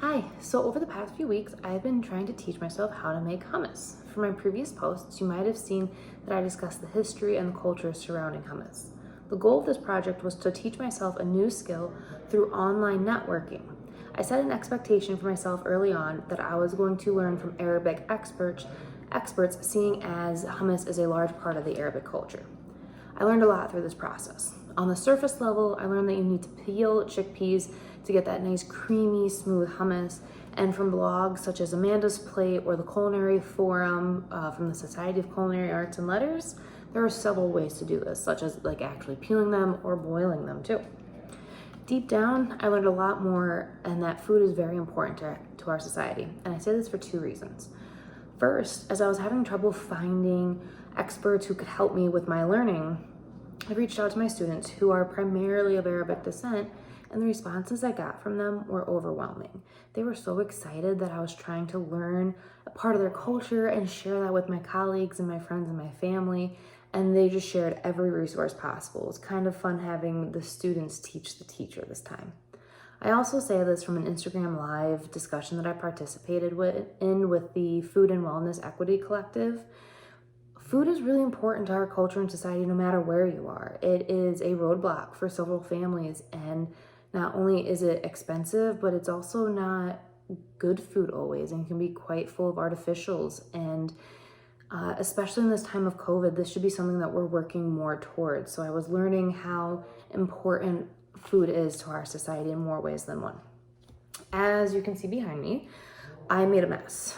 Hi, so over the past few weeks, I've been trying to teach myself how to make hummus. For my previous posts, you might have seen that I discussed the history and the culture surrounding hummus. The goal of this project was to teach myself a new skill through online networking. I set an expectation for myself early on that I was going to learn from Arabic experts seeing as hummus is a large part of the Arabic culture. I learned a lot through this process. On the surface level, I learned that you need to peel chickpeas to get that nice creamy, smooth hummus. And from blogs such as Amanda's Plate or the Culinary Forum from the Society of Culinary Arts and Letters, there are several ways to do this, such as actually peeling them or boiling them too. Deep down, I learned a lot more, and that food is very important to our society. And I say this for two reasons. First, as I was having trouble finding experts who could help me with my learning, I reached out to my students who are primarily of Arabic descent, and the responses I got from them were overwhelming. They were so excited that I was trying to learn a part of their culture and share that with my colleagues and my friends and my family, and they just shared every resource possible. It was kind of fun having the students teach the teacher this time. I also say this from an Instagram Live discussion that I participated in with the Food and Wellness Equity Collective. Food is really important to our culture and society no matter where you are. It is a roadblock for several families, and not only is it expensive, but it's also not good food always and can be quite full of artificials. And especially in this time of COVID, this should be something that we're working more towards. So I was learning how important food is to our society in more ways than one. As you can see behind me, I made a mess,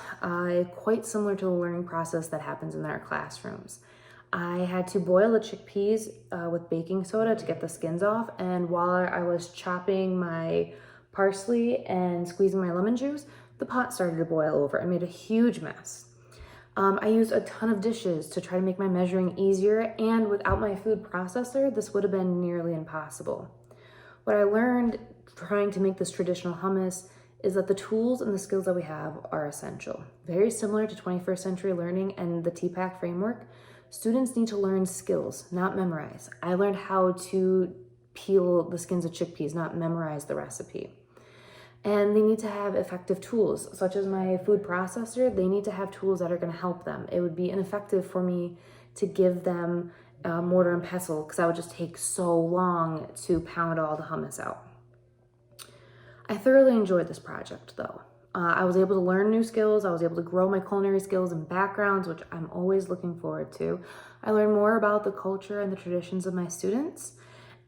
quite similar to the learning process that happens in our classrooms. I had to boil the chickpeas with baking soda to get the skins off, and while I was chopping my parsley and squeezing my lemon juice, the pot started to boil over and made a huge mess. I used a ton of dishes to try to make my measuring easier, and without my food processor, this would have been nearly impossible. What I learned trying to make this traditional hummus is that the tools and the skills that we have are essential. Very similar to 21st century learning and the TPACK framework, students need to learn skills, not memorize. I learned how to peel the skins of chickpeas, not memorize the recipe. And they need to have effective tools, such as my food processor. They need to have tools that are gonna help them. It would be ineffective for me to give them a mortar and pestle because that would just take so long to pound all the hummus out. I thoroughly enjoyed this project though. I was able to learn new skills. I was able to grow my culinary skills and backgrounds, which I'm always looking forward to. I learned more about the culture and the traditions of my students,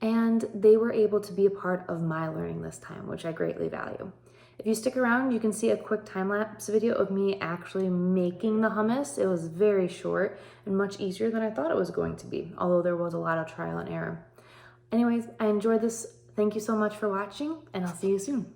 and they were able to be a part of my learning this time, which I greatly value. If you stick around, you can see a quick time-lapse video of me actually making the hummus. It was very short and much easier than I thought it was going to be, although there was a lot of trial and error. Anyways, I enjoyed this. Thank you so much for watching, and I'll see you soon.